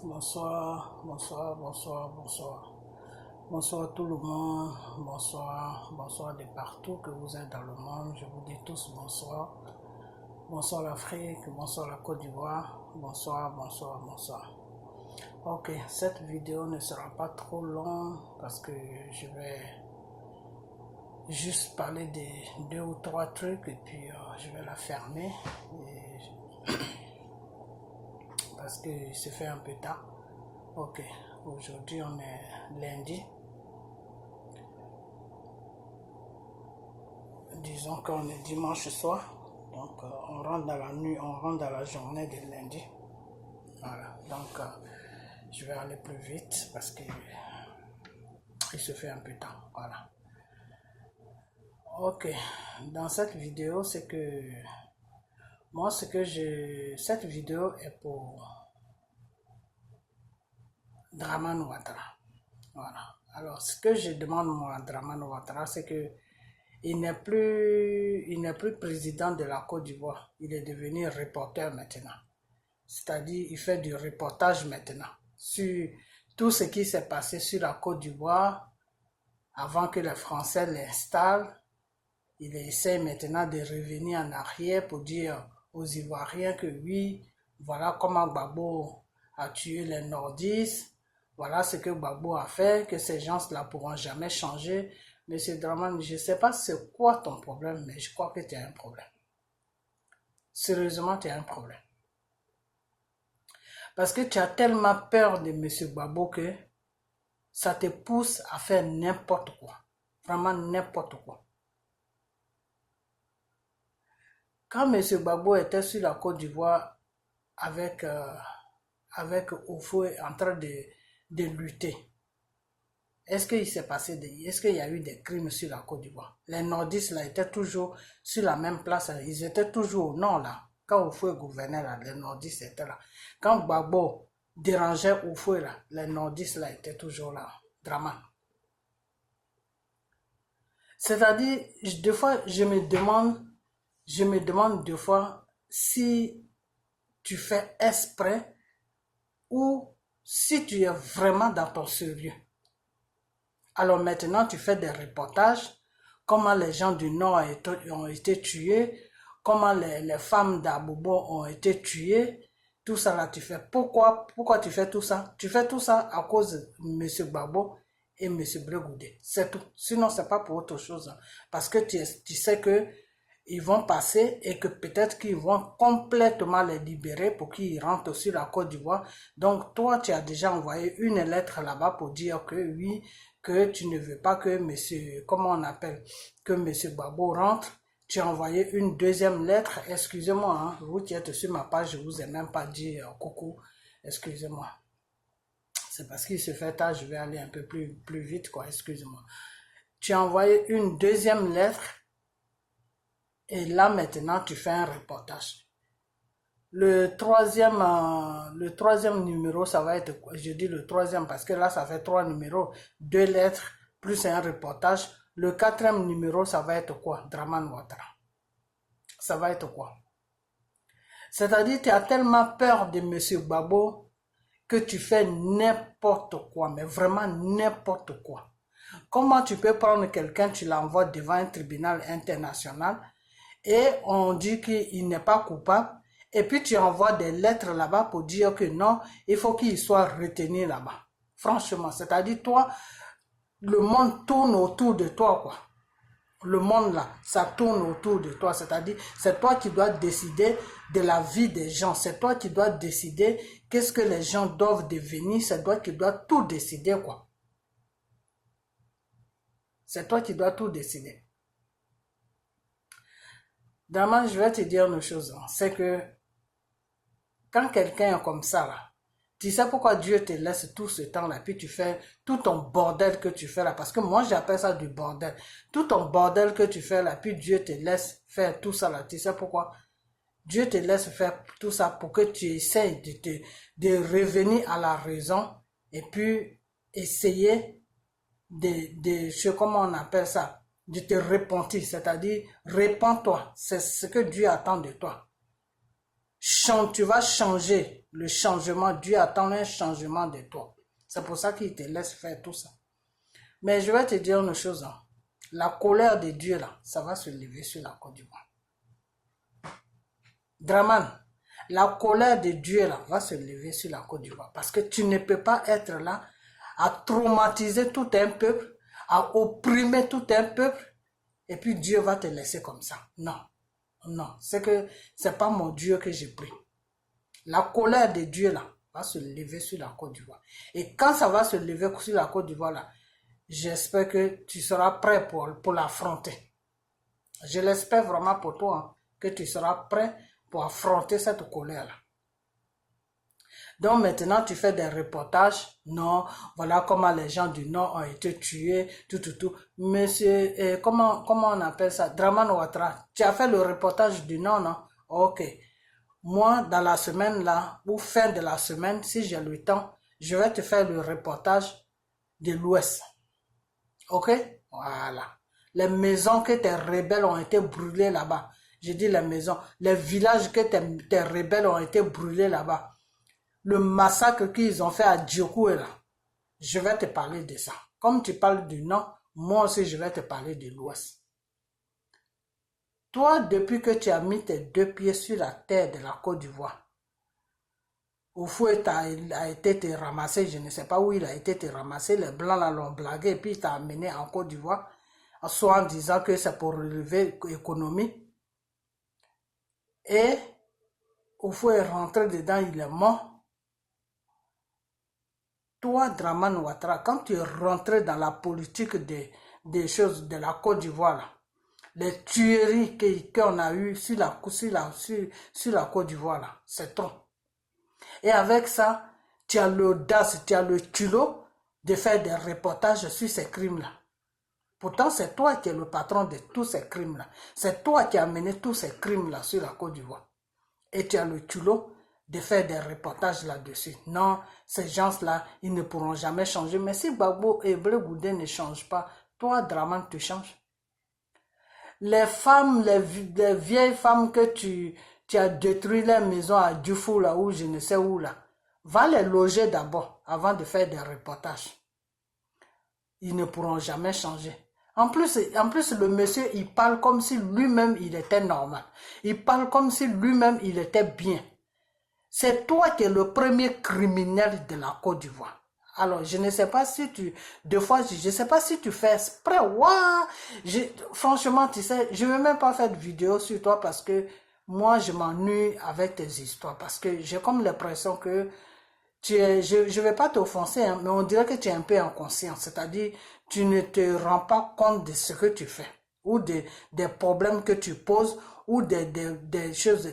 Bonsoir, bonsoir, bonsoir, bonsoir. Bonsoir tout le monde, bonsoir de partout que vous êtes dans le monde. Je vous dis tous bonsoir. Bonsoir l'Afrique, bonsoir la Côte d'Ivoire, bonsoir. Ok, cette vidéo ne sera pas trop longue parce que je vais juste parler de 2 ou 3 trucs et puis je vais la fermer. Parce que se fait un peu tard. Ok, aujourd'hui on est lundi. Disons qu'on est dimanche soir. Donc on rentre dans la nuit, on rentre dans la journée de lundi. Voilà, donc je vais aller plus vite parce que il se fait un peu tard. Voilà. Ok, dans cette vidéo, c'est que moi, cette vidéo est pour Dramane Ouattara. Voilà. Alors, ce que je demande moi à Dramane Ouattara, c'est que il n'est plus président de la Côte d'Ivoire. Il est devenu reporter maintenant. C'est-à-dire, il fait du reportage maintenant sur tout ce qui s'est passé sur la Côte d'Ivoire avant que les Français l'installent. Il essaie maintenant de revenir en arrière pour dire aux Ivoiriens que oui, voilà comment Gbagbo a tué les nordistes, voilà ce que Gbagbo a fait, que ces gens-là ne pourront jamais changer. Monsieur Dramane, je ne sais pas c'est quoi ton problème, mais je crois que tu as un problème. Sérieusement, tu as un problème. Parce que tu as tellement peur de monsieur Gbagbo que ça te pousse à faire n'importe quoi. Vraiment n'importe quoi. Quand M. Gbagbo était sur la Côte d'Ivoire avec Oufoué en train de lutter, est-ce qu'il s'est passé est-ce qu'il y a eu des crimes sur la Côte d'Ivoire? Les nordistes là étaient toujours sur la même place, ils étaient toujours au nord là. Quand Oufoué gouvernait là, les nordistes étaient là. Quand Gbagbo dérangeait Oufoué là, les nordistes là étaient toujours là. Dramane. C'est-à-dire, des fois, je me demande deux fois si tu fais exprès ou si tu es vraiment dans ton sérieux. Alors maintenant, tu fais des reportages, comment les gens du Nord ont été tués, comment les femmes d'Abobo ont été tuées, tout ça là tu fais. Pourquoi tu fais tout ça? Tu fais tout ça à cause de M. Gbagbo et M. Bregoudé. C'est tout. Sinon, c'est pas pour autre chose. Parce que tu sais que ils vont passer et que peut-être qu'ils vont complètement les libérer pour qu'ils rentrent sur la Côte d'Ivoire. Donc, toi, tu as déjà envoyé une lettre là-bas pour dire que oui, que tu ne veux pas que que monsieur Gbagbo rentre. Tu as envoyé une deuxième lettre. Excusez-moi, hein, vous qui êtes sur ma page, je vous ai même pas dit coucou. Excusez-moi. C'est parce qu'il se fait tard, je vais aller un peu plus vite, quoi. Excusez-moi. Tu as envoyé une deuxième lettre. Et là, maintenant, tu fais un reportage. Le troisième numéro, ça va être quoi? Je dis le troisième parce que là, ça fait 3 numéros. 2 lettres, plus un reportage. Le 4e numéro, ça va être quoi? Dramane Ouattara. Ça va être quoi? C'est-à-dire, tu as tellement peur de M. Gbagbo que tu fais n'importe quoi, mais vraiment n'importe quoi. Comment tu peux prendre quelqu'un, tu l'envoies devant un tribunal international et on dit qu'il n'est pas coupable et puis tu envoies des lettres là-bas pour dire que non, il faut qu'il soit retenu là-bas. Franchement, c'est-à-dire toi, le monde tourne autour de toi, quoi. Le monde là, ça tourne autour de toi, c'est-à-dire c'est toi qui dois décider de la vie des gens, c'est toi qui dois décider qu'est-ce que les gens doivent devenir, c'est toi qui dois tout décider, quoi. C'est toi qui dois tout décider. Dramane, je vais te dire une chose, c'est que quand quelqu'un est comme ça, là, tu sais pourquoi Dieu te laisse tout ce temps-là, puis tu fais tout ton bordel que tu fais là, parce que moi j'appelle ça du bordel. Tout ton bordel que tu fais là, puis Dieu te laisse faire tout ça là, tu sais pourquoi? Dieu te laisse faire tout ça pour que tu essayes de revenir à la raison et puis essayer comment on appelle ça? De te repentir, c'est-à-dire répands-toi, c'est ce que Dieu attend de toi. Tu vas changer le changement. Dieu attend un changement de toi. C'est pour ça qu'il te laisse faire tout ça. Mais je vais te dire une chose. Hein. La colère de Dieu, là, ça va se lever sur la Côte d'Ivoire. Draman, la colère de Dieu, là, va se lever sur la Côte d'Ivoire. Parce que tu ne peux pas être là à traumatiser tout un peuple, à opprimer tout un peuple, et puis Dieu va te laisser comme ça. Non, non, c'est pas mon Dieu que j'ai pris. La colère de Dieu, là, va se lever sur la Côte d'Ivoire. Et quand ça va se lever sur la Côte d'Ivoire, là, j'espère que tu seras prêt pour l'affronter. Je l'espère vraiment pour toi, hein, que tu seras prêt pour affronter cette colère-là. Donc maintenant, tu fais des reportages. Non, voilà comment les gens du Nord ont été tués, tout. Monsieur, comment on appelle ça? Draman Ouattara. Tu as fait le reportage du Nord, non? Ok. Moi, dans la semaine là, ou fin de la semaine, si j'ai le temps, je vais te faire le reportage de l'Ouest. Ok? Voilà. Les maisons que tes rebelles ont été brûlées là-bas. Je dis les maisons. Les villages que tes rebelles ont été brûlés là-bas. Le massacre qu'ils ont fait à Djokoué là. Je vais te parler de ça. Comme tu parles du Nord, moi aussi je vais te parler de l'Ouest. Toi, depuis que tu as mis tes deux pieds sur la terre de la Côte d'Ivoire, Oufoué a été te ramassé, je ne sais pas où il a été te ramassé, les Blancs l'ont blagué et puis il t'a amené en Côte d'Ivoire, soit en disant que c'est pour relever l'économie. Et Oufoué est rentré dedans, il est mort. Toi, Draman Ouattara, quand tu es rentré dans la politique des choses de la Côte d'Ivoire, les tueries qu'on a eues sur la Côte d'Ivoire, c'est trop. Et avec ça, tu as l'audace, tu as le culot de faire des reportages sur ces crimes-là. Pourtant, c'est toi qui es le patron de tous ces crimes-là. C'est toi qui as mené tous ces crimes-là sur la Côte d'Ivoire. Et tu as le culot de faire des reportages là-dessus. Non, ces gens-là, ils ne pourront jamais changer. Mais si Gbagbo et Blé Goudé ne changent pas, toi, Draman, tu changes. Les femmes, les vieilles femmes que tu as détruit les maisons à Dufou, là, ou je ne sais où, là, va les loger d'abord avant de faire des reportages. Ils ne pourront jamais changer. En plus, le monsieur, il parle comme si lui-même, il était normal. Il parle comme si lui-même, il était bien. C'est toi qui es le premier criminel de la Côte d'Ivoire. Alors, je ne sais pas si des fois, je ne sais pas si tu fais exprès. Franchement, tu sais, je ne vais même pas faire de vidéo sur toi parce que moi, je m'ennuie avec tes histoires. Parce que j'ai comme l'impression que je ne vais pas t'offenser, hein, mais on dirait que tu es un peu inconscient. C'est-à-dire, tu ne te rends pas compte de ce que tu fais. Ou des problèmes que tu poses. Ou des choses,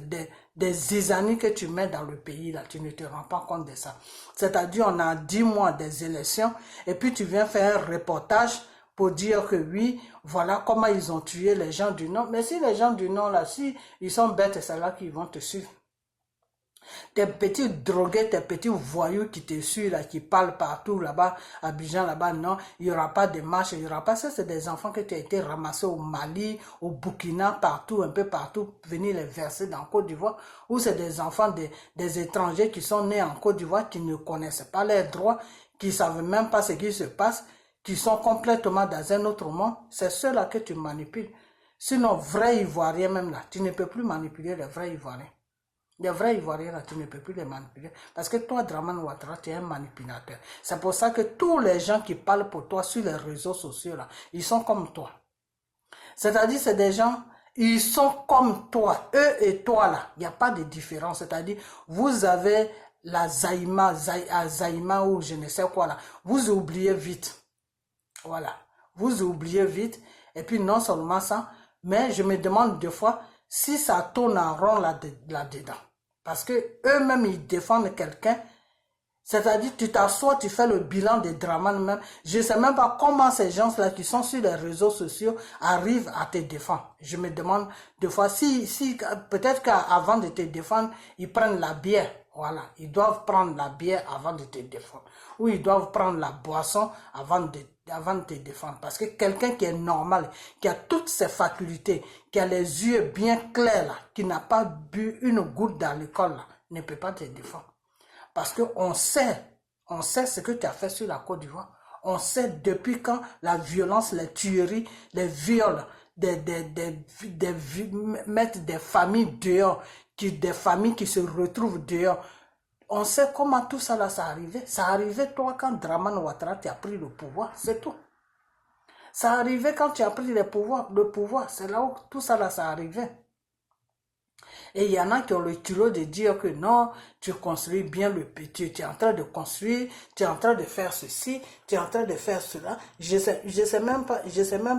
des zizanies que tu mets dans le pays, là, tu ne te rends pas compte de ça. C'est-à-dire, on a 10 mois des élections, et puis tu viens faire un reportage pour dire que oui, voilà comment ils ont tué les gens du Nord. Mais si les gens du Nord, là, si ils sont bêtes, c'est là qu'ils vont te suivre. Tes petits drogués, tes petits voyous qui te suivent, là, qui parlent partout là-bas, à Abidjan là-bas, non, il n'y aura pas de marche, il n'y aura pas. Ça, c'est des enfants qui ont été ramassés au Mali, au Burkina, partout, un peu partout, venir les verser dans Côte d'Ivoire, ou c'est des enfants des étrangers qui sont nés en Côte d'Ivoire, qui ne connaissent pas leurs droits, qui ne savent même pas ce qui se passe, qui sont complètement dans un autre monde. C'est ceux-là que tu manipules. Sinon, vrais Ivoiriens même là, tu ne peux plus manipuler les vrais Ivoiriens. Les vrais Ivoiriens, là, tu ne peux plus les manipuler. Parce que toi, Draman Ouattara, tu es un manipulateur. C'est pour ça que tous les gens qui parlent pour toi sur les réseaux sociaux, là, ils sont comme toi. C'est-à-dire, c'est des gens, ils sont comme toi. Eux et toi, là, il n'y a pas de différence. C'est-à-dire, vous avez la Zaïma ou je ne sais quoi, là. Vous oubliez vite. Voilà. Vous oubliez vite. Et puis, non seulement ça, mais je me demande deux fois si ça tourne en rond là-dedans. Parce que eux-mêmes, ils défendent quelqu'un. C'est-à-dire, tu t'assois, tu fais le bilan des Draman même. Je ne sais même pas comment ces gens-là qui sont sur les réseaux sociaux arrivent à te défendre. Je me demande deux fois si peut-être qu'avant de te défendre, ils prennent la bière. Voilà, ils doivent prendre la bière avant de te défendre. Ou ils doivent prendre la boisson avant de te défendre. Parce que quelqu'un qui est normal, qui a toutes ses facultés, qui a les yeux bien clairs, là, qui n'a pas bu une goutte dans l'école, ne peut pas te défendre. Parce qu'on sait ce que tu as fait sur la Côte d'Ivoire. On sait depuis quand la violence, les tueries, les viols, mettre des familles dehors, des familles qui se retrouvent dehors. On sait comment tout ça là, ça arrivait. Ça arrivait toi quand Dramane Ouattara a pris le pouvoir, c'est tout. Ça arrivait quand tu as pris le pouvoir, c'est là où tout ça là, ça arrivait. Et il y en a qui ont le culot de dire que non, tu construis bien le petit, tu es en train de construire, tu es en train de faire ceci, tu es en train de faire cela. Je sais même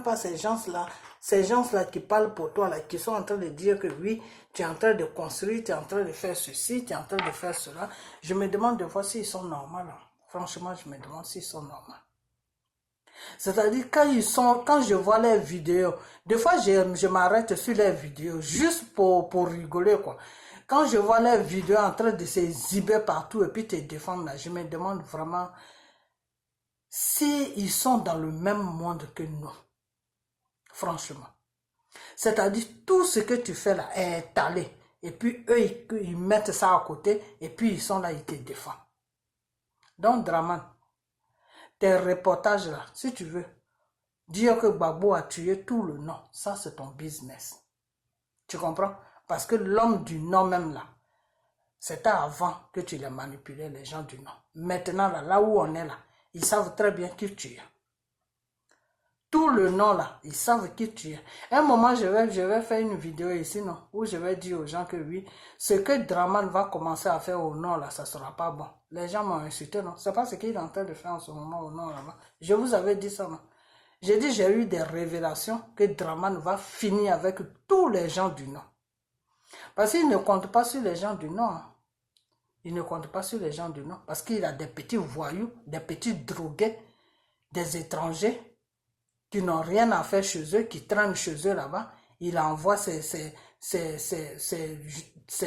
pas ces gens-là qui parlent pour toi, là, qui sont en train de dire que oui, tu es en train de construire, tu es en train de faire ceci, tu es en train de faire cela. Je me demande de voir s'ils sont normaux. Là. Franchement, je me demande s'ils sont normaux. C'est-à-dire, quand je vois les vidéos, des fois, je m'arrête sur les vidéos, juste pour rigoler, quoi. Quand je vois les vidéos en train de s'exhiber partout et puis te défendre, là, je me demande vraiment si ils sont dans le même monde que nous. Franchement. C'est-à-dire, tout ce que tu fais là est étalé. Et puis, eux, ils mettent ça à côté et puis ils sont là, ils te défendent. Donc, Dramane, tes reportages là, si tu veux, dire que Gbagbo a tué tout le Nord, ça c'est ton business. Tu comprends? Parce que l'homme du Nord même là, c'était avant que tu les manipulais, les gens du Nord. Maintenant là où on est là, ils savent très bien qui tu es. Tout le Nord là, ils savent qui tu es. À un moment, je vais faire une vidéo ici, non, où je vais dire aux gens que oui, ce que Dramane va commencer à faire au Nord là, ça sera pas bon. Les gens m'ont insulté, non? C'est pas ce qu'il est en train de faire en ce moment au Nord là-bas. Je vous avais dit ça, non? J'ai dit, j'ai eu des révélations que Dramane va finir avec tous les gens du Nord. Parce qu'il ne compte pas sur les gens du Nord. Il ne compte pas sur les gens du Nord. Parce qu'il a des petits voyous, des petits drogués, des étrangers qui n'ont rien à faire chez eux, qui traînent chez eux là-bas. Il envoie ces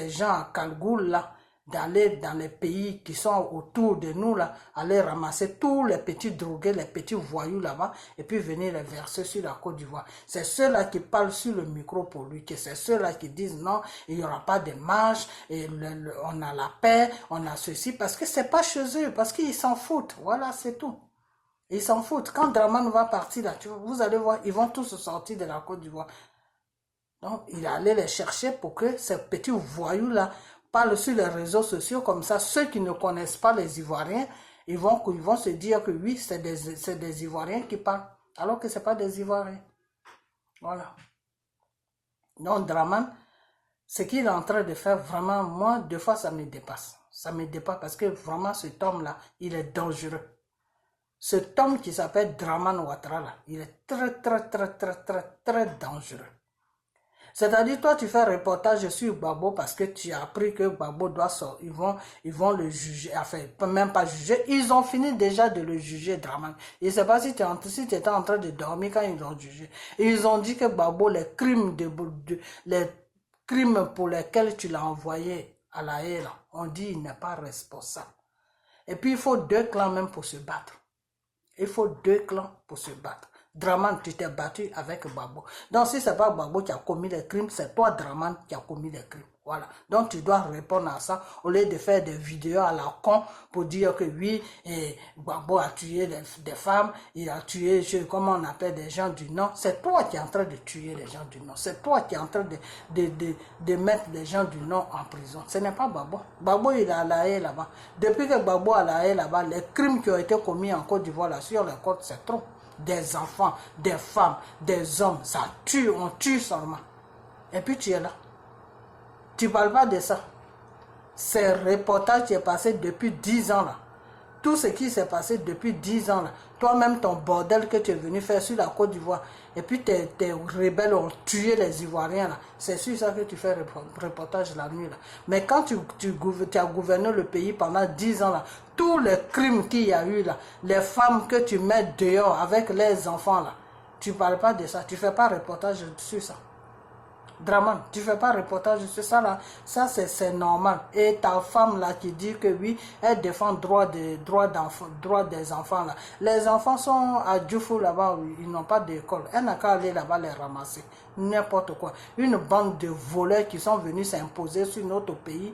gens à Kalgoul là, d'aller dans les pays qui sont autour de nous là, aller ramasser tous les petits drogués, les petits voyous là-bas, et puis venir les verser sur la Côte d'Ivoire. C'est ceux-là qui parlent sur le micro pour lui, que c'est ceux-là qui disent non, il n'y aura pas de marche, et on a la paix, on a ceci, parce que c'est pas chez eux, parce qu'ils s'en foutent, voilà, c'est tout. Ils s'en foutent. Quand Dramane va partir là, vous allez voir, ils vont tous sortir de la Côte d'Ivoire. Donc, il allait les chercher pour que ces petits voyous-là parlent sur les réseaux sociaux. Comme ça, ceux qui ne connaissent pas les Ivoiriens, ils vont se dire que oui, c'est des Ivoiriens qui parlent. Alors que ce n'est pas des Ivoiriens. Voilà. Donc, Dramane, ce qu'il est en train de faire, vraiment, moi, des fois, ça me dépasse. Ça me dépasse parce que vraiment, cet homme-là, il est dangereux. Cet homme qui s'appelle Dramane Ouattara, là, il est très dangereux. C'est-à-dire, toi, tu fais un reportage sur Gbagbo parce que tu as appris que Gbagbo doit sortir. Ils vont le juger, enfin, même pas juger. Ils ont fini déjà de le juger, Dramane. Je ne sais pas si tu étais en train de dormir quand ils l'ont jugé. Et ils ont dit que Gbagbo, les crimes pour lesquels tu l'as envoyé à la haie, on dit qu'il n'est pas responsable. Et puis, il faut 2 clans même pour se battre. Il faut 2 clans pour se battre. Dramane, tu t'es battu avec Gbagbo. Donc, si ce n'est pas Gbagbo qui a commis les crimes, c'est toi, Dramane, qui a commis les crimes. Voilà. Donc, tu dois répondre à ça au lieu de faire des vidéos à la con pour dire que oui, Gbagbo a tué des femmes, il a tué, comment on appelle, des gens du Nord. C'est toi qui es en train de tuer les gens du Nord. C'est toi qui es en train de mettre les gens du Nord en prison. Ce n'est pas Gbagbo. Gbagbo, il est à la haie là-bas. Depuis que Gbagbo est à la haie là-bas, les crimes qui ont été commis en Côte d'Ivoire là, sur les côtes, c'est trop. Des enfants, des femmes, des hommes, ça tue, on tue seulement. Et puis tu es là. Tu ne parles pas de ça. Ces reportages qui est passé depuis 10 ans là. Tout ce qui s'est passé depuis 10 ans là. Toi-même, ton bordel que tu es venu faire sur la Côte d'Ivoire. Et puis tes rebelles ont tué les Ivoiriens là. C'est sur ça que tu fais reportage la nuit là. Mais quand tu as gouverné le pays pendant 10 ans là, tous les crimes qu'il y a eu là, les femmes que tu mets dehors avec les enfants là, tu ne parles pas de ça. Tu ne fais pas reportage sur ça. Dramane, tu ne fais pas reportage sur ça là, ça c'est normal. Et ta femme là qui dit que oui, elle défend droit des enfants là. Les enfants sont à Djoufou là-bas, ils n'ont pas d'école. Elle n'a qu'à aller là-bas les ramasser. N'importe quoi. Une bande de voleurs qui sont venus s'imposer sur notre pays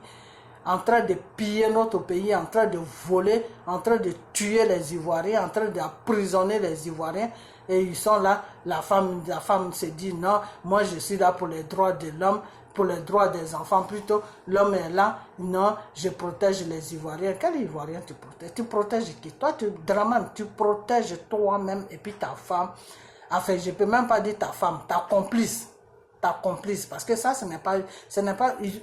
en train de piller notre pays, en train de voler, en train de tuer les Ivoiriens, en train d'emprisonner les Ivoiriens. Et ils sont là, la femme se dit non, moi je suis là pour les droits de l'homme, pour les droits des enfants plutôt. L'homme est là, non, je protège les Ivoiriens. Quel Ivoirien tu protèges? Tu protèges qui? Toi, Draman, tu protèges toi-même et puis ta femme. Enfin, je ne peux même pas dire ta femme, ta complice. Ta complice, parce que ça, ce n'est pas,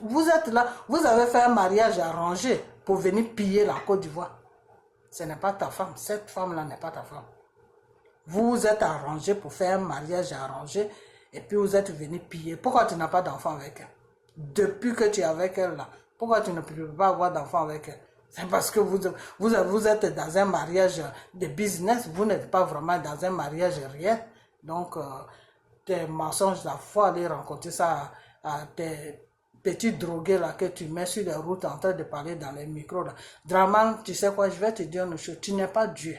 vous êtes là, vous avez fait un mariage arrangé pour venir piller la Côte d'Ivoire. Ce n'est pas ta femme, cette femme-là n'est pas ta femme. Vous vous êtes arrangé pour faire un mariage arrangé et puis vous êtes venu piller. Pourquoi tu n'as pas d'enfant avec elle? Depuis que tu es avec elle là, pourquoi tu ne peux pas avoir d'enfant avec elle? C'est parce que vous êtes dans un mariage de business, vous n'êtes pas vraiment dans un mariage réel. Donc, tes mensonges, il faut aller rencontrer ça à tes petits drogués là que tu mets sur les routes en train de parler dans les micros là. Draman, tu sais quoi, je vais te dire une chose, tu n'es pas Dieu.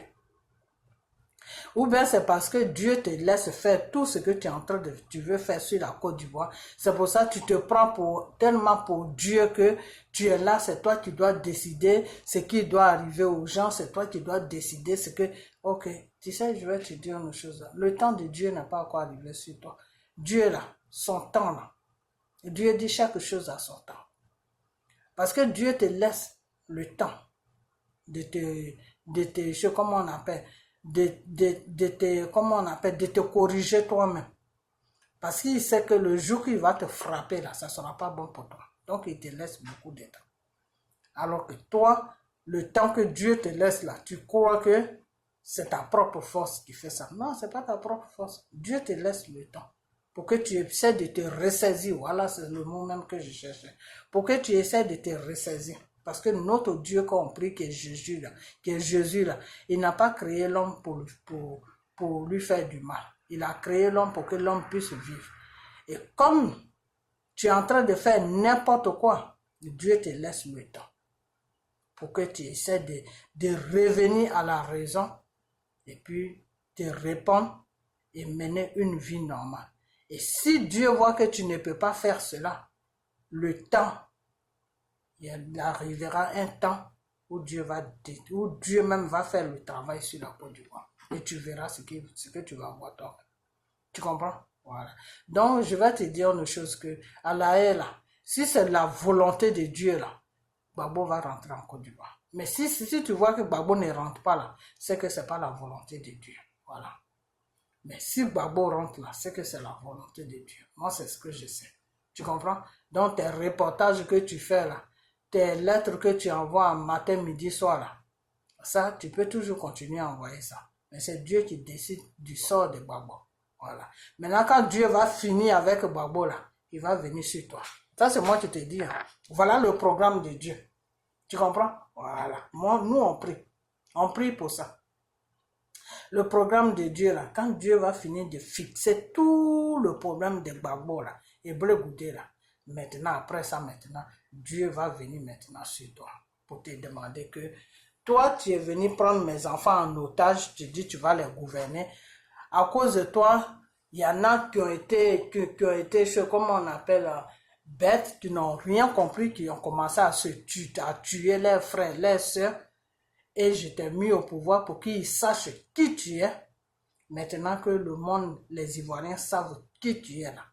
Ou bien c'est parce que Dieu te laisse faire tout ce que tu veux faire sur la Côte d'Ivoire. C'est pour ça que tu te prends tellement pour Dieu que tu es là, c'est toi qui dois décider ce qui doit arriver aux gens, c'est toi qui dois décider ce que... Ok, tu sais, je vais te dire une chose. Le temps de Dieu n'est pas encore arrivé sur toi. Dieu là, son temps là. Dieu dit chaque chose à son temps. Parce que Dieu te laisse le temps de te comment on appelle, de te corriger toi-même. Parce qu'il sait que le jour qu'il va te frapper là, ça ne sera pas bon pour toi. Donc il te laisse beaucoup de temps. Alors que toi, le temps que Dieu te laisse là, tu crois que c'est ta propre force qui fait ça. Non, ce n'est pas ta propre force. Dieu te laisse le temps pour que tu essaies de te ressaisir. Voilà, c'est le mot même que je cherchais. Pour que tu essaies de te ressaisir. Parce que notre Dieu compris que Jésus là, il n'a pas créé l'homme pour lui faire du mal. Il a créé l'homme pour que l'homme puisse vivre. Et comme tu es en train de faire n'importe quoi, Dieu te laisse le temps pour que tu essaies de revenir à la raison et puis te répondre et mener une vie normale. Et si Dieu voit que tu ne peux pas faire cela, le temps, il arrivera un temps où Dieu même va faire le travail sur la Côte d'Ivoire. Et tu verras ce que tu vas voir toi. Tu comprends? Voilà. Donc, je vais te dire une chose que, à la haie, là, si c'est la volonté de Dieu, là, Gbagbo va rentrer en Côte d'Ivoire. Mais si tu vois que Gbagbo ne rentre pas là, c'est que ce n'est pas la volonté de Dieu. Voilà. Mais si Gbagbo rentre là, c'est que c'est la volonté de Dieu. Moi, c'est ce que je sais. Tu comprends? Donc, tes reportages que tu fais là, tes lettres que tu envoies matin, midi, soir là, ça, tu peux toujours continuer à envoyer ça. Mais c'est Dieu qui décide du sort de Gbagbo. Voilà. Maintenant, quand Dieu va finir avec Gbagbo là, il va venir sur toi. Ça, c'est moi qui te dis. Hein. Voilà le programme de Dieu. Tu comprends? Voilà. Nous, on prie. On prie pour ça. Le programme de Dieu, là, quand Dieu va finir de fixer tout le problème de Gbagbo, là, et Bleu Goudé, là, maintenant, après ça, Dieu va venir maintenant sur toi pour te demander que toi, tu es venu prendre mes enfants en otage, tu dis tu vas les gouverner. À cause de toi, il y en a qui ont été, comment on appelle, bêtes, qui n'ont rien compris, qui ont commencé à tuer leurs frères, leurs soeurs. Et je t'ai mis au pouvoir pour qu'ils sachent qui tu es. Maintenant que le monde, les Ivoiriens savent qui tu es là.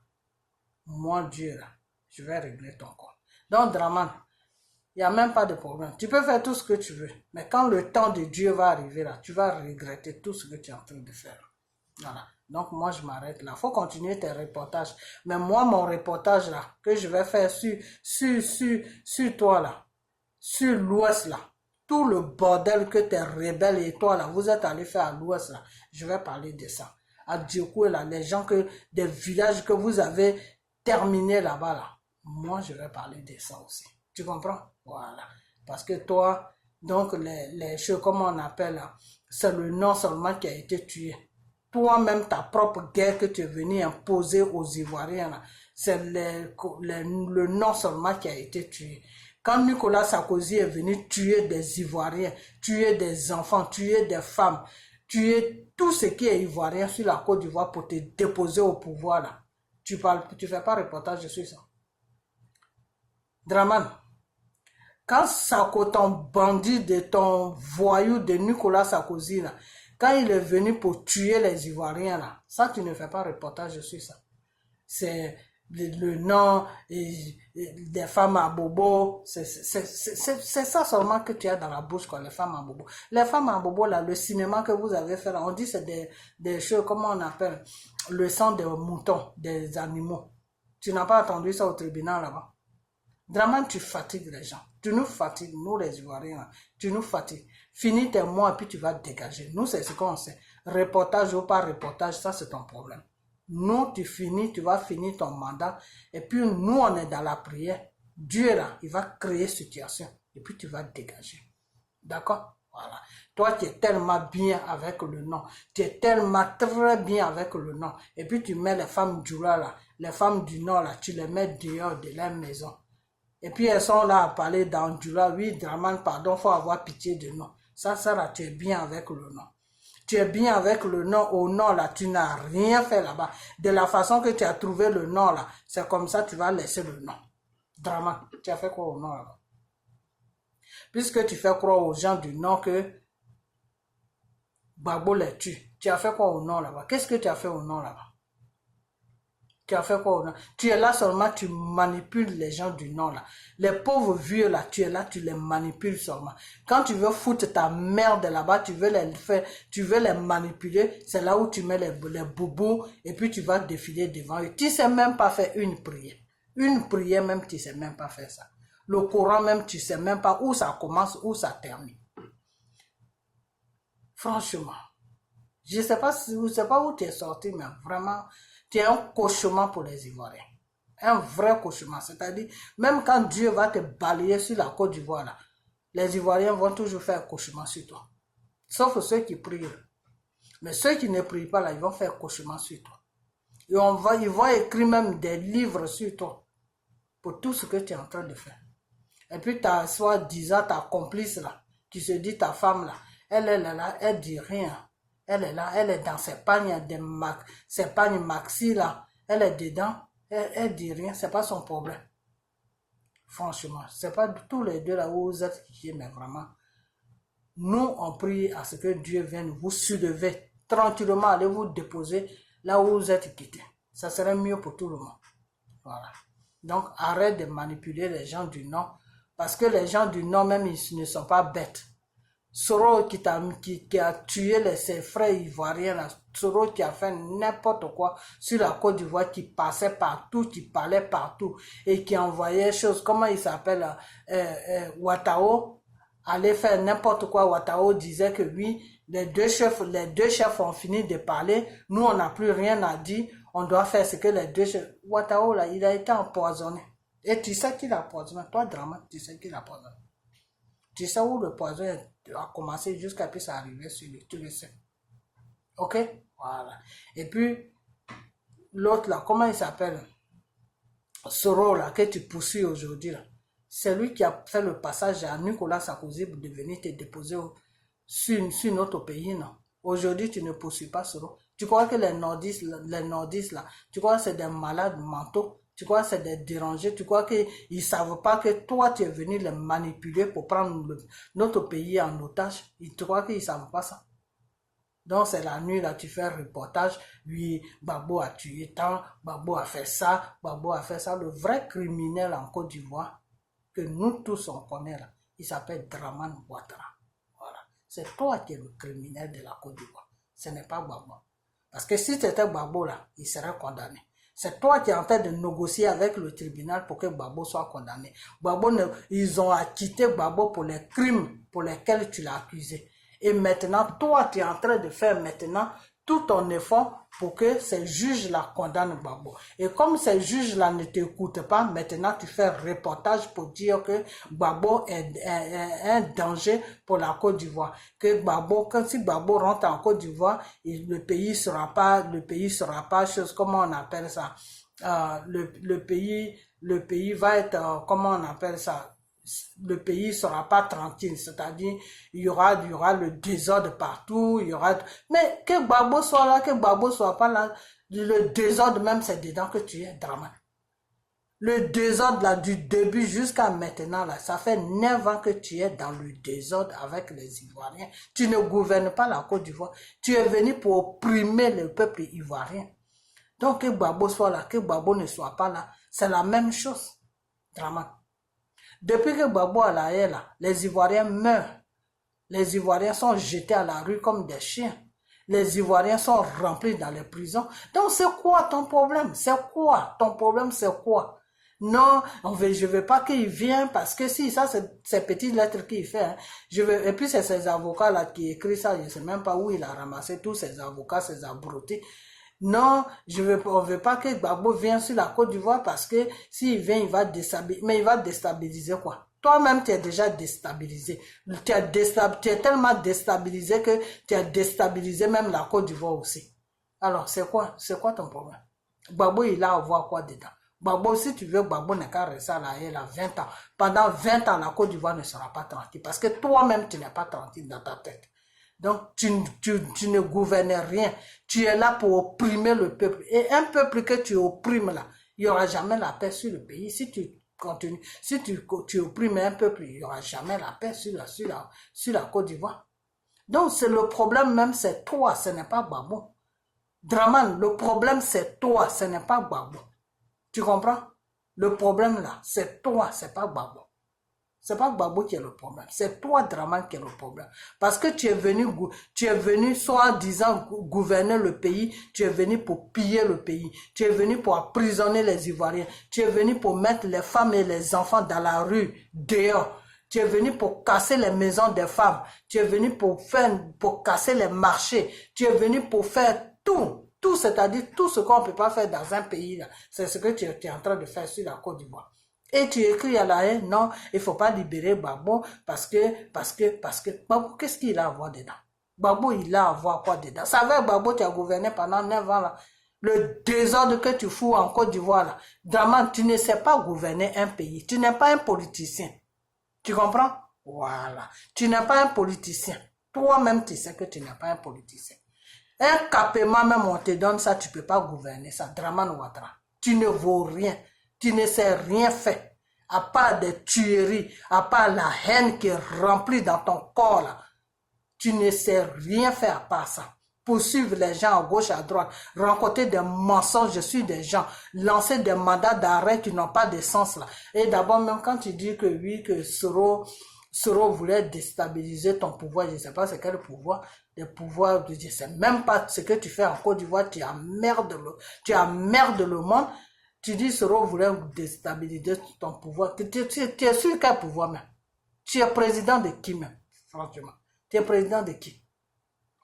Moi, Dieu, là, je vais régler ton compte. Donc, Draman, il n'y a même pas de problème. Tu peux faire tout ce que tu veux. Mais quand le temps de Dieu va arriver là, tu vas regretter tout ce que tu es en train de faire. Voilà. Donc, moi, je m'arrête là. Il faut continuer tes reportages. Mais moi, mon reportage là, que je vais faire sur toi là, sur l'ouest là, tout le bordel que tes rebelles et toi là, vous êtes allés faire à l'ouest là, je vais parler de ça. À Djokoué là, les gens des villages que vous avez terminés là-bas là, moi, je vais parler de ça aussi. Tu comprends? Voilà. Parce que toi, donc, les choses, comment on appelle là, c'est le nom seulement qui a été tué. Toi-même, ta propre guerre que tu es venu imposer aux Ivoiriens, c'est le nom seulement qui a été tué. Quand Nicolas Sarkozy est venu tuer des Ivoiriens, tuer des enfants, tuer des femmes, tuer tout ce qui est Ivoirien sur la Côte d'Ivoire pour te déposer au pouvoir, là, tu fais pas reportage sur ça. Draman, Quand Sarko, ton bandit, de ton voyou de Nicolas Sarkozy, là, quand il est venu pour tuer les Ivoiriens, là, ça, tu ne fais pas reportage sur ça. C'est le nom des femmes à bobo. C'est ça seulement que tu as dans la bouche, quoi, les femmes à bobo. Les femmes à bobo, là, le cinéma que vous avez fait, là, on dit c'est des choses, comment on appelle, le sang des moutons, des animaux. Tu n'as pas entendu ça au tribunal là-bas. Dramane, tu fatigues les gens. Tu nous fatigues, nous les Ivoiriens. Tu nous fatigues. Finis tes mots et puis tu vas dégager. Nous, c'est ce qu'on sait. Reportage ou pas reportage, ça c'est ton problème. Nous, tu vas finir ton mandat. Et puis nous, on est dans la prière. Dieu là, il va créer situation. Et puis tu vas dégager. D'accord? Voilà. Toi, tu es tellement bien avec le nom. Tu es tellement très bien avec le nom. Et puis tu mets les femmes du là, les femmes du Nord là, tu les mets dehors de leur maison. Et puis elles sont là à parler dans du là, oui, Dramane, pardon, faut avoir pitié de nous. Ça là, tu es bien avec le nom. Tu es bien avec le nom au nord là, tu n'as rien fait là-bas. De la façon que tu as trouvé le nom là, c'est comme ça tu vas laisser le nom. Dramane, tu as fait quoi au nord là-bas? Puisque tu fais croire aux gens du nord que Gbagbo les tue, tu as fait quoi au nord là-bas? Qu'est-ce que tu as fait au nord là-bas? Tu as fait quoi au nord? Tu es là seulement, tu manipules les gens du nord là. Les pauvres vieux là, tu es là, tu les manipules seulement. Quand tu veux foutre ta merde là-bas, tu veux les manipuler, c'est là où tu mets les boubous et puis tu vas défiler devant eux. Tu sais même pas faire une prière. Une prière même, tu sais même pas faire ça. Le Coran même, tu sais même pas où ça commence, où ça termine. Franchement, je sais pas où tu es sorti, mais vraiment, tu es un cauchemar pour les Ivoiriens. Un vrai cauchemar. C'est-à-dire, même quand Dieu va te balayer sur la Côte d'Ivoire, là, les Ivoiriens vont toujours faire un cauchemar sur toi. Sauf ceux qui prient. Mais ceux qui ne prient pas, là, ils vont faire un cauchemar sur toi. Et ils vont écrire même des livres sur toi. Pour tout ce que tu es en train de faire. Et puis, ta soi-disant, ta complice, là, qui se dit ta femme, là, elle est là, elle dit rien. Elle est là, elle est dans ses pagnes, ses pagnes maxi là, elle est dedans, elle dit rien, c'est pas son problème. Franchement, c'est pas tous les deux là où vous êtes qui, mais vraiment. Nous, on prie à ce que Dieu vienne vous soulever tranquillement, allez vous déposer là où vous êtes quittés. Ça serait mieux pour tout le monde. Voilà. Donc, arrête de manipuler les gens du Nord, parce que les gens du Nord même, ils ne sont pas bêtes. Soro qui a tué ses frères ivoiriens, là. Soro qui a fait n'importe quoi sur la Côte d'Ivoire, qui passait partout, qui parlait partout et qui envoyait choses, comment il s'appelle, Ouattao, allait faire n'importe quoi. Ouattao disait que oui, les deux chefs ont fini de parler, nous on n'a plus rien à dire, on doit faire ce que les deux chefs. Ouattao là, il a été empoisonné. Et tu sais qui l'a empoisonné? Toi, Dramane, tu sais qui l'a empoisonné? Tu sais où le poison a commencé jusqu'à ce que ça arrive sur lui, tu le sais. Ok? Voilà. Et puis, l'autre là, comment il s'appelle? Soro là, que tu poursuis aujourd'hui là. C'est lui qui a fait le passage à Nicolas Sarkozy pour venir te déposer sur notre pays, non? Aujourd'hui, tu ne poursuis pas Soro. Tu crois que les nordistes là, tu crois que c'est des malades mentaux? Tu crois que c'est des dérangés? Tu crois qu'ils ne savent pas que toi, tu es venu les manipuler pour prendre notre pays en otage? Tu crois qu'ils ne savent pas ça? Donc, c'est la nuit, là, tu fais un reportage. Oui, Gbagbo a tué tant, Gbagbo a fait ça, Gbagbo a fait ça. Le vrai criminel en Côte d'Ivoire, que nous tous on connaît là, il s'appelle Dramane Ouattara. Voilà. C'est toi qui es le criminel de la Côte d'Ivoire. Ce n'est pas Gbagbo. Parce que si c'était Gbagbo là, il serait condamné. C'est toi qui es en train de négocier avec le tribunal pour que Gbagbo soit condamné. Ils ont acquitté Gbagbo pour les crimes pour lesquels tu l'as accusé. Et maintenant, toi, tu es en train de faire maintenant tout ton effort pour que ces juges-là condamnent Gbagbo. Et comme ces juges-là ne t'écoutent pas, maintenant tu fais un reportage pour dire que Gbagbo est un danger pour la Côte d'Ivoire. Que Gbagbo, si Gbagbo rentre en Côte d'Ivoire, le pays sera pas chose, comment on appelle ça, le pays va être, comment on appelle ça, le pays sera pas tranquille, c'est-à-dire il y aura le désordre partout, mais que Gbagbo soit là, que Gbagbo soit pas là, le désordre même c'est dedans que tu es, Dramane. Le désordre là, du début jusqu'à maintenant, là, ça fait 9 ans que tu es dans le désordre avec les Ivoiriens. Tu ne gouvernes pas la Côte d'Ivoire. Tu es venu pour opprimer le peuple ivoirien. Donc que Gbagbo soit là, que Gbagbo ne soit pas là, c'est la même chose. Dramane. Depuis que Gbagbo est là, les Ivoiriens meurent. Les Ivoiriens sont jetés à la rue comme des chiens. Les Ivoiriens sont remplis dans les prisons. Donc c'est quoi ton problème? C'est quoi? Ton problème c'est quoi? Non, je veux pas qu'il vienne parce que si, ça c'est ces petites lettres qu'il fait. Hein. Et puis c'est ses avocats là qui écrivent ça. Je ne sais même pas où il a ramassé tous ses avocats, ses abrutis. Non, on veut pas que Gbagbo vienne sur la Côte d'Ivoire parce que s'il vient, il va déstabiliser. Mais il va déstabiliser quoi? Toi-même, tu es déjà déstabilisé. Tu es tellement déstabilisé que tu as déstabilisé même la Côte d'Ivoire aussi. Alors, c'est quoi ton problème? Gbagbo, il a à voir quoi dedans? Gbagbo, si tu veux, Gbagbo n'est qu'à rester là, il a 20 ans. Pendant 20 ans, la Côte d'Ivoire ne sera pas tranquille parce que toi-même, tu n'es pas tranquille dans ta tête. Donc, tu ne gouvernes rien. Tu es là pour opprimer le peuple. Et un peuple que tu opprimes là, il n'y aura jamais la paix sur le pays. Si tu continues, si tu opprimes un peuple, il n'y aura jamais la paix sur la Côte d'Ivoire. Donc, c'est le problème même, c'est toi, ce n'est pas Gbagbo. Dramane, le problème c'est toi, ce n'est pas Gbagbo. Tu comprends? Le problème là, c'est toi, c'est pas Gbagbo. C'est pas Gbagbo qui est le problème. C'est toi, Dramane, qui est le problème. Parce que tu es venu soi-disant gouverner le pays, tu es venu pour piller le pays, tu es venu pour emprisonner les Ivoiriens, tu es venu pour mettre les femmes et les enfants dans la rue, dehors. Tu es venu pour casser les maisons des femmes, tu es venu pour casser les marchés, tu es venu pour faire tout, c'est-à-dire tout ce qu'on ne peut pas faire dans un pays, c'est ce que tu es en train de faire sur la Côte d'Ivoire. Et tu écris à la haine, non, il ne faut pas libérer Gbagbo parce que, Gbagbo, qu'est-ce qu'il a à voir dedans? Gbagbo, il a à voir quoi dedans? Ça veut Gbagbo, tu as gouverné pendant 9 ans, là. Le désordre que tu fous en Côte d'Ivoire, là. Dramane, tu ne sais pas gouverner un pays. Tu n'es pas un politicien. Tu comprends? Voilà. Tu n'es pas un politicien. Toi-même, tu sais que tu n'es pas un politicien. Un capement, même on te donne ça, tu ne peux pas gouverner ça. Dramane Ouattara. Tu ne vaux rien. Tu ne sais rien faire. À part des tueries, à part la haine qui est remplie dans ton corps là. Tu ne sais rien faire à part ça. Poursuivre les gens à gauche, à droite, rencontrer des mensonges sur des gens, lancer des mandats d'arrêt qui n'ont pas de sens là. Et d'abord, même quand tu dis que oui, que Soro voulait déstabiliser ton pouvoir, je ne sais pas c'est quel pouvoir, des pouvoirs, je ne sais même pas ce que tu fais en Côte d'Ivoire, tu emmerdes le monde. Tu dis Soro voulait déstabiliser ton pouvoir. Tu es sûr quel pouvoir même? Tu es président de qui même? Franchement. Tu es président de qui?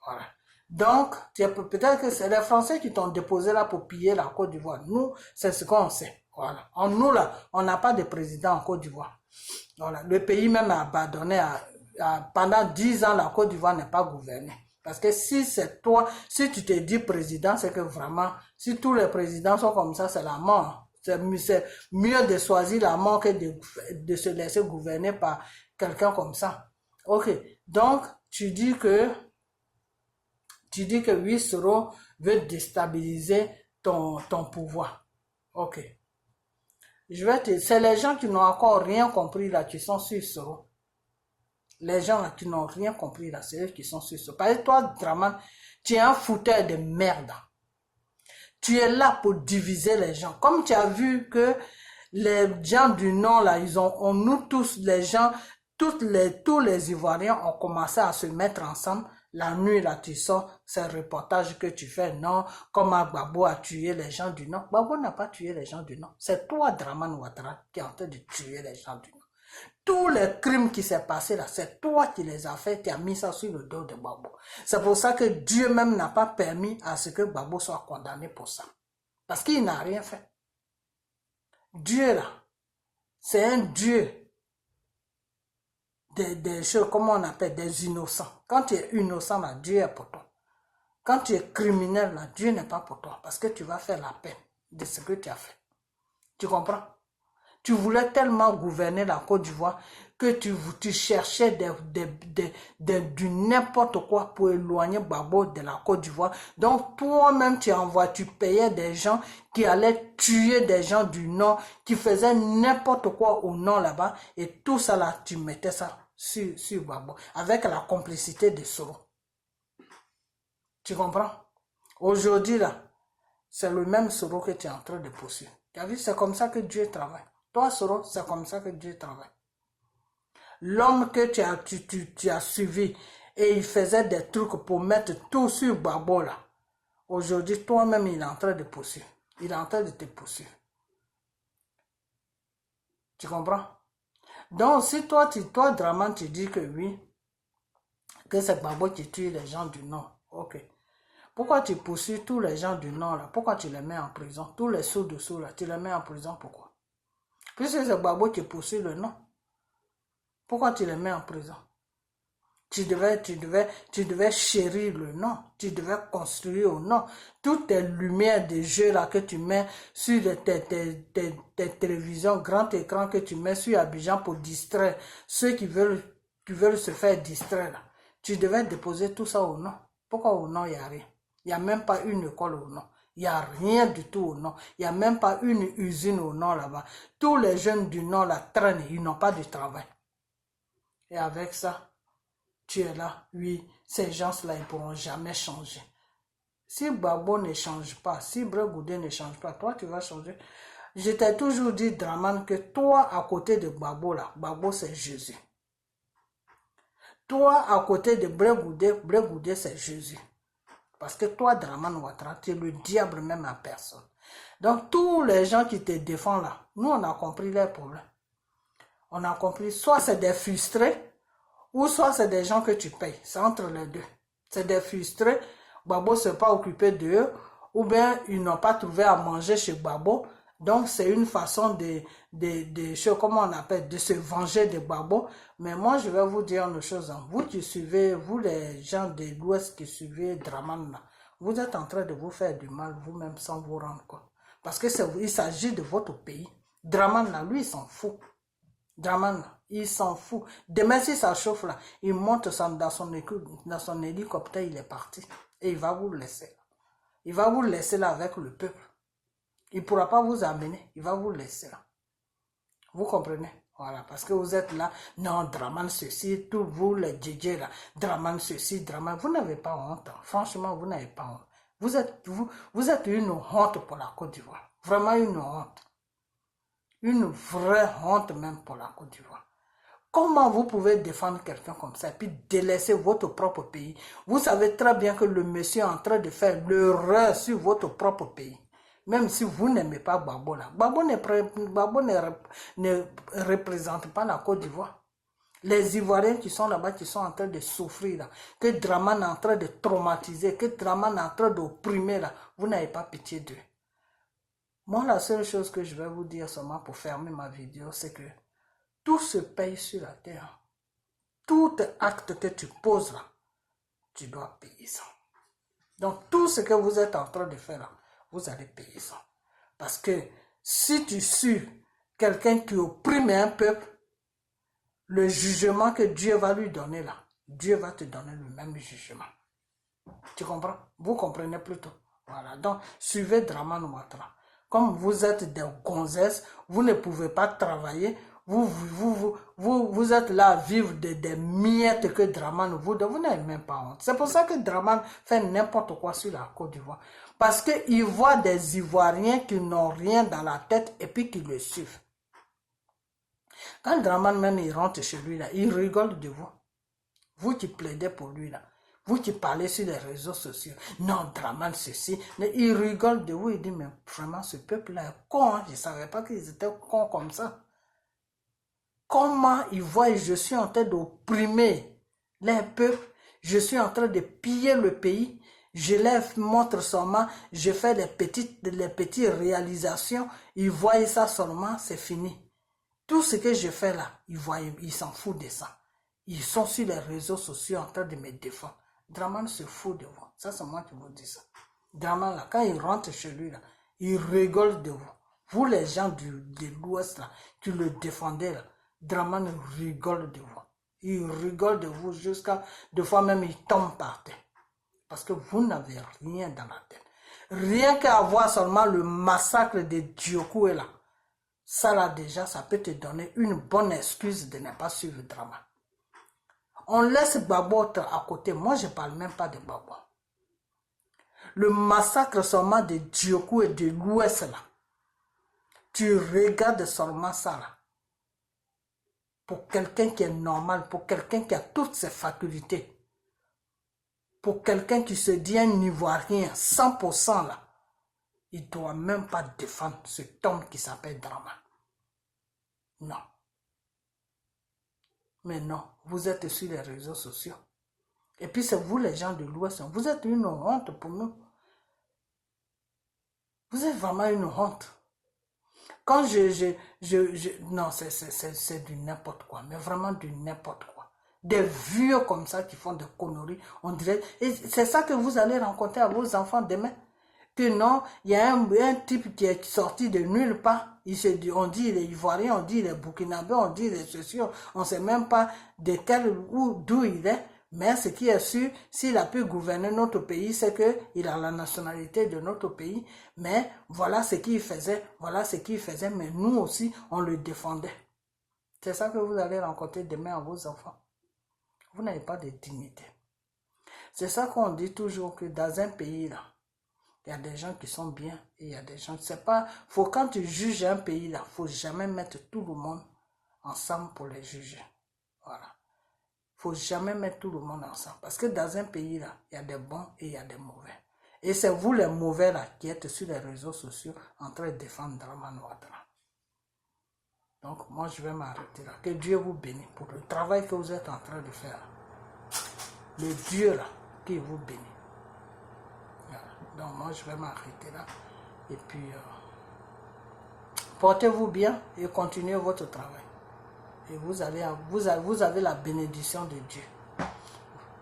Voilà. Donc, peut-être que c'est les Français qui t'ont déposé là pour piller la Côte d'Ivoire. Nous, c'est ce qu'on sait. Voilà. Nous là, on n'a pas de président en Côte d'Ivoire. Voilà. Le pays même a abandonné. Pendant 10 ans, la Côte d'Ivoire n'est pas gouvernée. Parce que si c'est toi, si tu te dis président, c'est que vraiment, si tous les présidents sont comme ça, c'est la mort. C'est mieux de choisir la mort que de se laisser gouverner par quelqu'un comme ça. Ok. Donc, tu dis que oui, Soro veut déstabiliser ton pouvoir. Ok. C'est les gens qui n'ont encore rien compris là, qui sont sur Soro. Les gens là qui n'ont rien compris là, c'est eux qui sont sur Soro. Parce que toi, Dramane, tu es un fouteur de merde. Tu es là pour diviser les gens. Comme tu as vu que les gens du Nord là, nous tous les gens, tous les Ivoiriens ont commencé à se mettre ensemble. La nuit là, tu sors ces reportages que tu fais, non, comment Gbagbo a tué les gens du Nord. Gbagbo n'a pas tué les gens du Nord. C'est toi, Dramane Ouattara, qui est en train de tuer les gens du Nord. Tous les crimes qui s'est passé là, c'est toi qui les as fait, tu as mis ça sur le dos de Gbagbo. C'est pour ça que Dieu même n'a pas permis à ce que Gbagbo soit condamné pour ça. Parce qu'il n'a rien fait. Dieu là, c'est un Dieu des choses, comment on appelle, des innocents. Quand tu es innocent là, Dieu est pour toi. Quand tu es criminel là, Dieu n'est pas pour toi. Parce que tu vas faire la peine de ce que tu as fait. Tu comprends? Tu voulais tellement gouverner la Côte d'Ivoire que tu cherchais du n'importe quoi pour éloigner Gbagbo de la Côte d'Ivoire. Donc toi-même tu payais des gens qui allaient tuer des gens du Nord, qui faisaient n'importe quoi au Nord là-bas, et tout ça là, tu mettais ça sur Gbagbo, avec la complicité de Soro. Tu comprends? Aujourd'hui là, c'est le même Soro que tu es en train de poursuivre. Tu as vu, c'est comme ça que Dieu travaille. Toi, Soro, c'est comme ça que Dieu travaille. L'homme que tu as suivi et il faisait des trucs pour mettre tout sur Gbagbo là. Aujourd'hui, toi-même, il est en train de poursuivre. Il est en train de te poursuivre. Tu comprends? Donc, si toi, Draman, tu dis que oui, que c'est Gbagbo qui tue les gens du Nord, ok. Pourquoi tu poursuis tous les gens du Nord là? Pourquoi tu les mets en prison? Tous les sous-dessous là, tu les mets en prison, pourquoi? Puisque c'est Gbagbo qui poursuit le Nord. Pourquoi tu les mets en prison? Tu devais chérir le Nord. Tu devais construire au Nord. Toutes tes lumières de jeu là que tu mets sur tes télévisions, grand écran que tu mets sur Abidjan pour distraire ceux qui veulent se faire distraire là. Tu devais déposer tout ça au Nord. Pourquoi au Nord il n'y a rien? Il n'y a même pas une école au Nord. Il n'y a rien du tout au Nord. Il n'y a même pas une usine au Nord là-bas. Tous les jeunes du Nord là traînent. Ils n'ont pas de travail. Et avec ça, tu es là. Oui, ces gens-là, ils ne pourront jamais changer. Si Gbagbo ne change pas, si Brégoudé ne change pas, toi, tu vas changer. Je t'ai toujours dit, Draman, que toi, à côté de Gbagbo, là, Gbagbo, c'est Jésus. Toi, à côté de Brégoudé, c'est Jésus. Parce que toi, Draman Ouattara, tu es le diable même à personne. Donc, tous les gens qui te défendent là, nous, on a compris leurs problèmes. On a compris, soit c'est des frustrés, ou soit c'est des gens que tu payes. C'est entre les deux. C'est des frustrés, Gbagbo ne s'est pas occupé d'eux, ou bien ils n'ont pas trouvé à manger chez Gbagbo. Donc c'est une façon comment on appelle, de se venger de Gbagbo. Mais moi je vais vous dire une chose. Vous qui suivez, vous les gens de l'Ouest qui suivez Draman, vous êtes en train de vous faire du mal vous-même sans vous rendre compte. Parce que il s'agit de votre pays. Draman là, lui il s'en fout. Draman, il s'en fout. Demain, si ça chauffe là, il monte dans son hélicoptère, il est parti. Et il va vous laisser. Il va vous laisser là avec le peuple. Il ne pourra pas vous amener. Il va vous laisser là. Vous comprenez? Voilà, parce que vous êtes là. Non, Draman ceci, tous vous les DJ là. Draman ceci, Draman. Vous n'avez pas honte. Franchement, vous n'avez pas honte. Vous êtes une honte pour la Côte d'Ivoire. Vraiment une honte. Une vraie honte même pour la Côte d'Ivoire. Comment vous pouvez défendre quelqu'un comme ça et puis délaisser votre propre pays? Vous savez très bien que le monsieur est en train de faire l'erreur sur votre propre pays. Même si vous n'aimez pas Gbagbo là. Gbagbo ne représente pas la Côte d'Ivoire. Les Ivoiriens qui sont là-bas, qui sont en train de souffrir là, que Draman est en train de traumatiser, que Draman est en train d'opprimer là, vous n'avez pas pitié d'eux. Moi, la seule chose que je vais vous dire seulement pour fermer ma vidéo, c'est que tout se paye sur la terre. Tout acte que tu poses là, tu dois payer ça. Donc, tout ce que vous êtes en train de faire là, vous allez payer ça. Parce que si tu suis quelqu'un qui opprime un peuple, le jugement que Dieu va lui donner là, Dieu va te donner le même jugement. Tu comprends? Vous comprenez plutôt. Voilà. Donc, suivez Draman Ouattara. Comme vous êtes des gonzesses, vous ne pouvez pas travailler, vous êtes là à vivre des miettes que Draman vous donne, vous n'avez même pas honte. C'est pour ça que Draman fait n'importe quoi sur la Côte d'Ivoire. Parce qu'il voit des Ivoiriens qui n'ont rien dans la tête et puis qui le suivent. Quand Draman même il rentre chez lui, là, il rigole de vous. Vous qui plaidez pour lui là. Vous qui parlez sur les réseaux sociaux, non, Draman ceci, mais il rigole de vous, il dit, mais vraiment, ce peuple-là est con, hein? Je ne savais pas qu'ils étaient cons comme ça. Comment ils voient, je suis en train d'opprimer les peuples, je suis en train de piller le pays, je les montre seulement, je fais les petites réalisations, ils voient ça seulement, c'est fini. Tout ce que je fais là, ils s'en foutent de ça. Ils sont sur les réseaux sociaux en train de me défendre. Draman se fout de vous. Ça, c'est moi qui vous dis ça. Draman, là, quand il rentre chez lui, là, il rigole de vous. Vous, les gens de l'Ouest, là, qui le défendez, là, Dramane rigole de vous. Il rigole de vous jusqu'à, des fois même, il tombe par terre. Parce que vous n'avez rien dans la tête. Rien qu'à voir seulement le massacre de Diokou là. Ça là déjà, ça peut te donner une bonne excuse de ne pas suivre Dramane. On laisse Gbagbo à côté. Moi, je ne parle même pas de Gbagbo. Le massacre seulement de Diokou et de l'Ouest là. Tu regardes seulement ça là. Pour quelqu'un qui est normal, pour quelqu'un qui a toutes ses facultés, pour quelqu'un qui se dit un Ivoirien 100% là, il ne doit même pas défendre cet homme qui s'appelle Dramane. Non. Mais non, vous êtes sur les réseaux sociaux. Et puis c'est vous les gens de l'Ouest, vous êtes une honte pour nous. Vous êtes vraiment une honte. Quand non, c'est du n'importe quoi, mais vraiment du n'importe quoi. Des vieux comme ça qui font des conneries, on dirait, et c'est ça que vous allez rencontrer à vos enfants demain. Que non, il y a un type qui est sorti de nulle part, on dit il est ivoirien, on dit il est burkinabé, on dit il est ceci, on ne sait même pas de quel ou d'où il est. Mais ce qui est sûr, s'il a pu gouverner notre pays, c'est qu'il a la nationalité de notre pays. Mais voilà ce qu'il faisait, mais nous aussi, on le défendait. C'est ça que vous allez rencontrer demain à vos enfants. Vous n'avez pas de dignité. C'est ça qu'on dit toujours que dans un pays là, il y a des gens qui sont bien et il y a des gens... C'est pas... Quand tu juges un pays là, il ne faut jamais mettre tout le monde ensemble pour les juger. Voilà. Il ne faut jamais mettre tout le monde ensemble. Parce que dans un pays, là, il y a des bons et il y a des mauvais. Et c'est vous les mauvais là qui êtes sur les réseaux sociaux en train de défendre Dramane Ouattara. Donc moi je vais m'arrêter là. Que Dieu vous bénisse pour le travail que vous êtes en train de faire. Le Dieu là qui vous bénit. Voilà. Donc moi je vais m'arrêter là. Et puis portez-vous bien et continuez votre travail. Et vous avez la bénédiction de Dieu.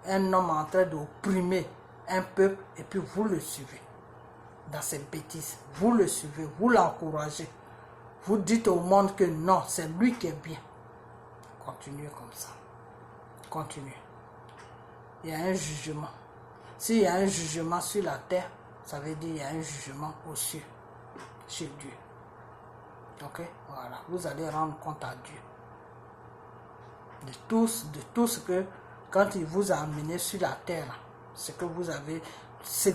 Un homme en train d'opprimer un peuple et puis vous le suivez dans ses bêtises. Vous le suivez, vous l'encouragez. Vous dites au monde que non, c'est lui qui est bien. Continuez comme ça. Continuez. Il y a un jugement. S'il y a un jugement sur la terre, ça veut dire qu'il y a un jugement aux cieux, chez Dieu. Ok? Voilà. Vous allez rendre compte à Dieu. De tout ce que, quand il vous a amené sur la terre, ce que vous avez, c'est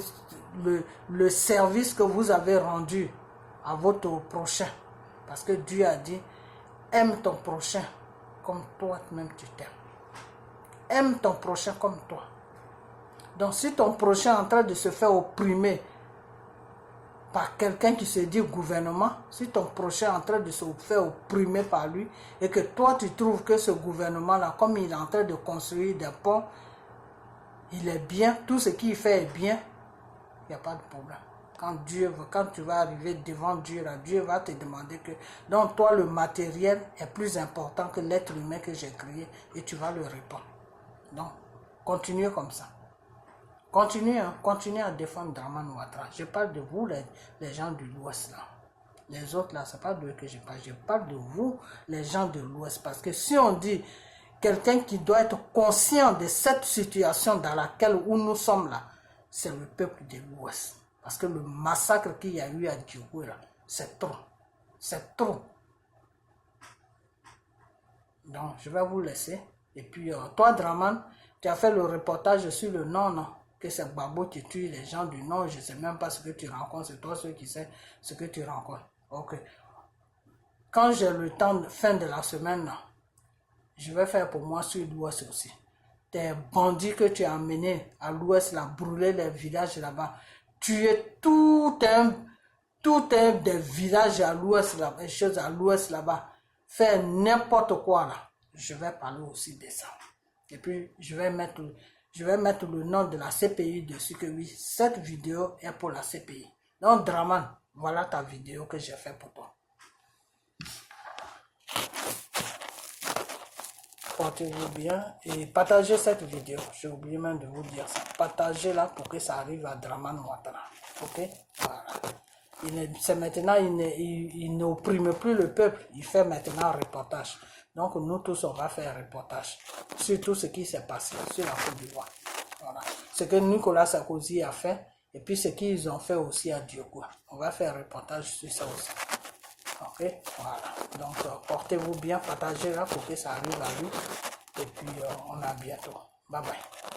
le service que vous avez rendu à votre prochain. Parce que Dieu a dit, aime ton prochain comme toi-même tu t'aimes. Aime ton prochain comme toi. Donc si ton prochain est en train de se faire opprimer par quelqu'un qui se dit gouvernement, si ton prochain est en train de se faire opprimer par lui, et que toi tu trouves que ce gouvernement-là, comme il est en train de construire des ponts, il est bien, tout ce qu'il fait est bien, il n'y a pas de problème. Quand tu vas arriver devant Dieu, là, Dieu va te demander que, donc toi le matériel est plus important que l'être humain que j'ai créé, et tu vas le répondre. Donc, continuez comme ça. Continuez à défendre Dramane Ouattara. Je parle de vous, les gens de l'Ouest là. Les autres là, c'est pas d'eux que je parle. Je parle de vous, les gens de l'Ouest. Parce que si on dit quelqu'un qui doit être conscient de cette situation dans laquelle où nous sommes là, c'est le peuple de l'Ouest. Parce que le massacre qu'il y a eu à Diogo là, c'est trop. C'est trop. Donc, je vais vous laisser. Et puis, toi, Dramane, tu as fait le reportage sur le non, que c'est Gbagbo qui tue les gens du Nord. Je ne sais même pas ce que tu rencontres. C'est toi qui sais ce que tu rencontres. Ok. Quand j'ai le temps, fin de la semaine, je vais faire pour moi sur l'Ouest aussi. Tes bandits que tu as amenés à l'Ouest, là, brûler les villages là-bas, tuer tout un des villages à l'Ouest, là, des choses à l'Ouest là-bas, faire n'importe quoi là. Je vais parler aussi de ça. Et puis, je vais mettre le nom de la CPI dessus, que oui, cette vidéo est pour la CPI. Donc, Dramane, voilà ta vidéo que j'ai fait pour toi. Portez-vous bien et partagez cette vidéo. J'ai oublié même de vous dire ça. Partagez-la pour que ça arrive à Dramane Ouattara. Ok? Voilà. C'est maintenant, il n'opprime plus le peuple. Il fait maintenant un reportage. Donc nous tous, on va faire un reportage sur tout ce qui s'est passé sur la Côte d'Ivoire. Voilà. Ce que Nicolas Sarkozy a fait, et puis ce qu'ils ont fait aussi à Diogua. On va faire un reportage sur ça aussi. Ok, voilà. Donc portez-vous bien, partagez là pour que ça arrive à lui. Et puis on a bientôt. Bye bye.